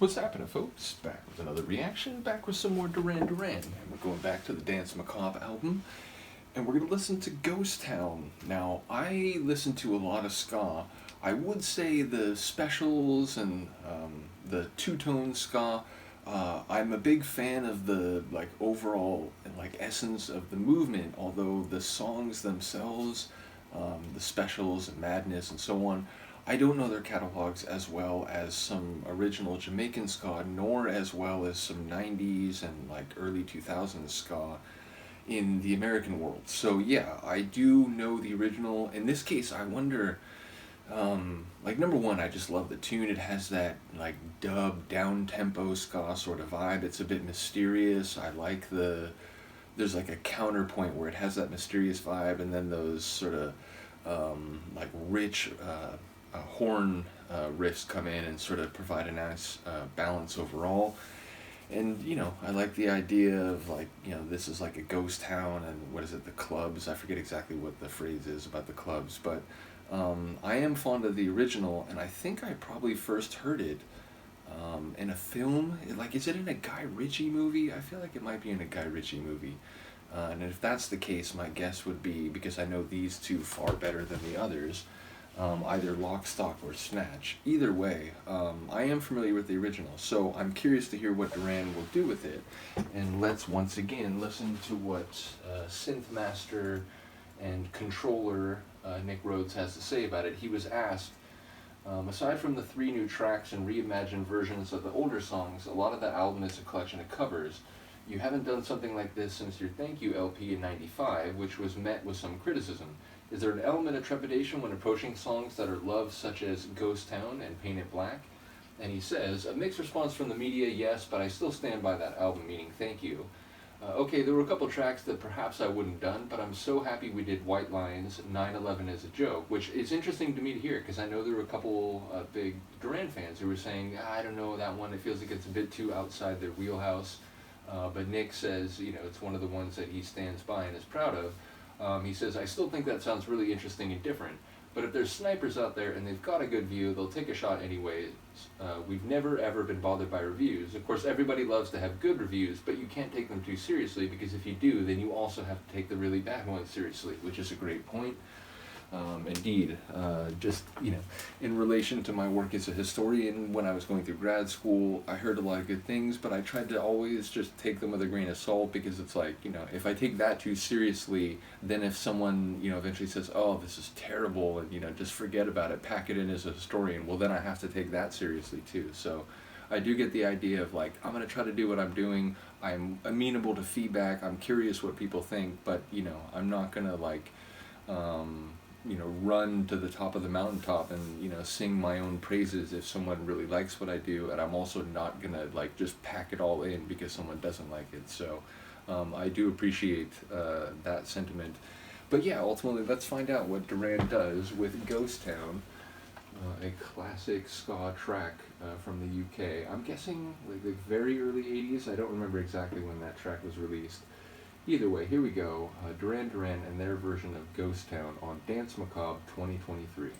What's happening, folks? Back with another reaction, back with some more Duran Duran. And we're going back to the Danse Macabre album, and we're going to listen to Ghost Town. Now, I listen to a lot of ska. I would say the specials and the two-tone ska. I'm a big fan of the overall essence of the movement, although the songs themselves, the specials and Madness and so on, I don't know their catalogs as well as some original Jamaican ska, nor as well as some 90s and early 2000s ska in the American world. So yeah, I do know the original. In this case, I wonder, number one, I just love the tune. It has that dub, down-tempo ska sort of vibe. It's a bit mysterious. I like there's a counterpoint where it has that mysterious vibe, and then those sort of rich horn riffs come in and sort of provide a nice balance overall. And I like the idea of this is like a ghost town, and what is it, the clubs? I forget exactly what the phrase is about the clubs, but I am fond of the original, and I think I probably first heard it in a film. Is it in a Guy Ritchie movie? I feel like it might be in a Guy Ritchie movie. And if that's the case, my guess would be, because I know these two far better than the others, either Lock, Stock, or Snatch. Either way, I am familiar with the original, so I'm curious to hear what Duran will do with it. And let's once again listen to what synth master and controller Nick Rhodes has to say about it. He was asked, aside from the 3 new tracks and reimagined versions of the older songs, a lot of the album is a collection of covers. You haven't done something like this since your Thank You LP in '95, which was met with some criticism. Is there an element of trepidation when approaching songs that are loved, such as Ghost Town and Paint It Black? And he says, a mixed response from the media, yes, but I still stand by that album, meaning Thank You. Okay, there were a couple tracks that perhaps I wouldn't done, but I'm so happy we did White Lines, 9/11 as a joke, which is interesting to me to hear, because I know there were a couple big Duran fans who were saying, I don't know that one, it feels like it's a bit too outside their wheelhouse. But Nick says, it's one of the ones that he stands by and is proud of. He says, I still think that sounds really interesting and different, but if there's snipers out there and they've got a good view, they'll take a shot anyways. We've never ever been bothered by reviews. Of course, everybody loves to have good reviews, but you can't take them too seriously, because if you do, then you also have to take the really bad ones seriously, which is a great point. Indeed, just, in relation to my work as a historian, when I was going through grad school, I heard a lot of good things, but I tried to always just take them with a grain of salt, because it's if I take that too seriously, then if someone, eventually says, oh, this is terrible, and, just forget about it, pack it in as a historian, well, then I have to take that seriously too. So I do get the idea of I'm going to try to do what I'm doing. I'm amenable to feedback. I'm curious what people think, but, I'm not going to run to the top of the mountaintop and, sing my own praises if someone really likes what I do, and I'm also not gonna just pack it all in because someone doesn't like it. So I do appreciate that sentiment. But yeah, ultimately, let's find out what Duran does with Ghost Town, a classic ska track from the UK. I'm guessing the very early 80s. I don't remember exactly when that track was released. Either way, here we go, Duran Duran and their version of Ghost Town on Danse Macabre 2023.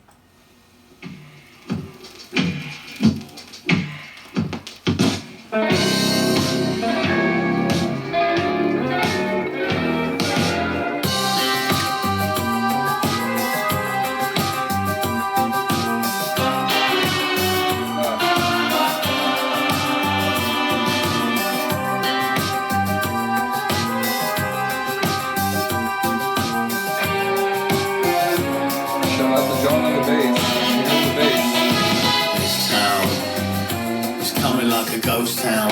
Like a ghost town.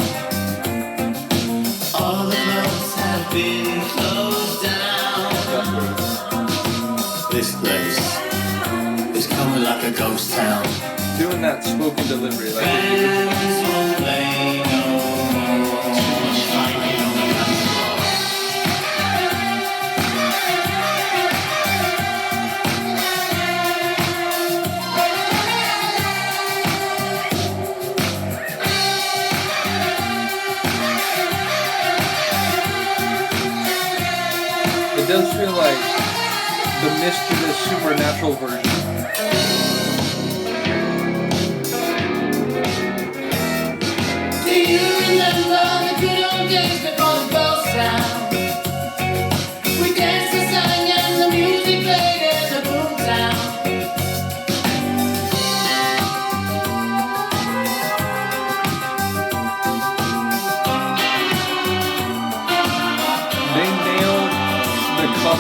All the clubs have been closed down. This place is coming like a ghost town. Doing that spoken delivery Bands won't play no more. Too much fighting on the dance floor. It does feel like the mischievous supernatural version.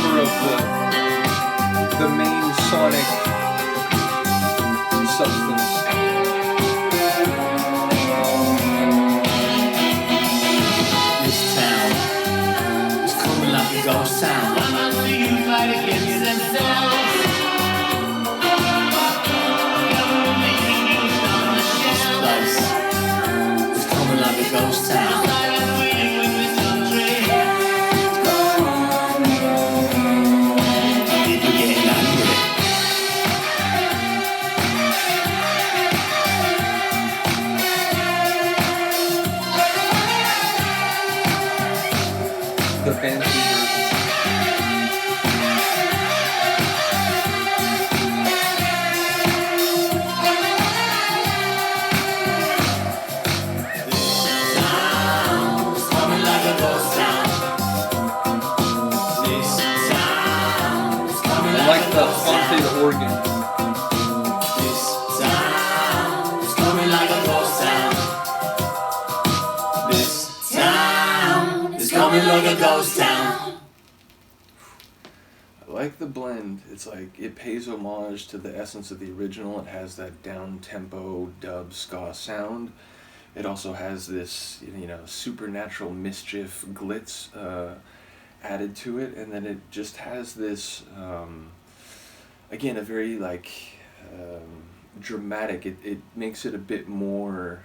cover of the main sonic substance. This town is coming like a ghost town. I see you fight against themselves. This place is coming like a ghost town. People getting angry. The fancy version. It's coming like a ghost town. This town is coming I like the haunted organ. This town is coming like a ghost town. This town is coming like a ghost town. I like the blend. It's like it pays homage to the essence of the original. It has that down-tempo dub ska sound. It also has this, supernatural mischief glitz added to it, and then it just has this, again, a very dramatic. It makes it a bit more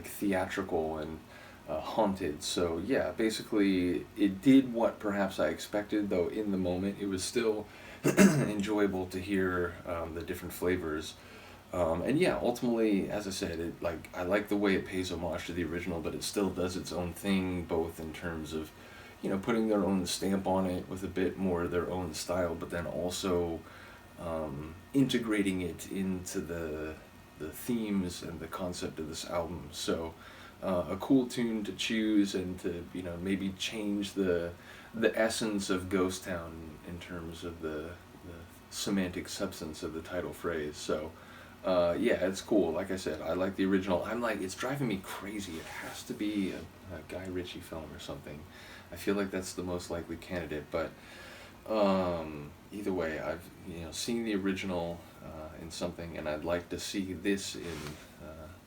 theatrical and haunted. So yeah, basically it did what perhaps I expected, though in the moment it was still enjoyable to hear the different flavors. And yeah, ultimately, as I said, I like the way it pays homage to the original, but it still does its own thing, both in terms of, putting their own stamp on it with a bit more of their own style, but then also integrating it into the themes and the concept of this album. So a cool tune to choose and to maybe change the essence of Ghost Town in terms of the semantic substance of the title phrase. So yeah, it's cool. Like I said, I like the original. I'm like, it's driving me crazy. It has to be a Guy Ritchie film or something. I feel like that's the most likely candidate. But either way, I've seen the original in something, and I'd like to see this in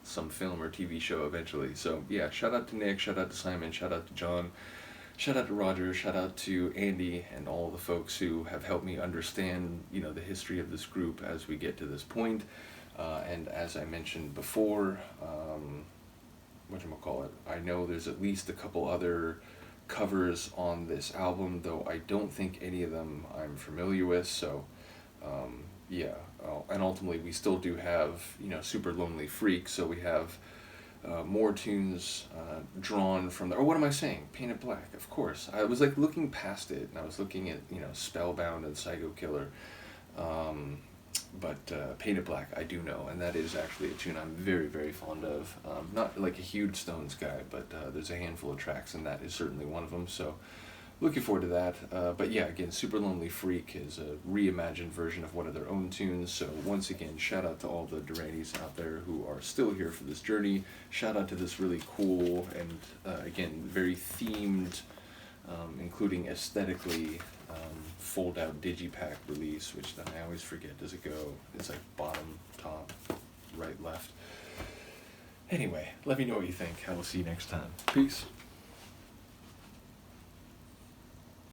some film or TV show eventually. So yeah, shout out to Nick, shout out to Simon, shout out to John, shout out to Roger, shout out to Andy, and all the folks who have helped me understand the history of this group as we get to this point. And as I mentioned before, whatchamacallit, I know there's at least a couple other covers on this album, though I don't think any of them I'm familiar with. So yeah, and ultimately we still do have Super Lonely Freak, so we have more tunes drawn from or what am I saying, Painted Black, of course. I was looking past it, and I was looking at Spellbound and Psycho Killer, but Painted Black I do know, and that is actually a tune I'm very, very fond of. Not like a huge Stones guy, but there's a handful of tracks, and that is certainly one of them, so looking forward to that. But yeah, again, Super Lonely Freak is a reimagined version of one of their own tunes, so once again, shout out to all the Durannies out there who are still here for this journey. Shout out to this really cool and, again, very themed, including aesthetically, fold-out digipack release, which then I always forget, does it go, it's like bottom, top, right, left. Anyway, let me know what you think. I will see you next time. Peace.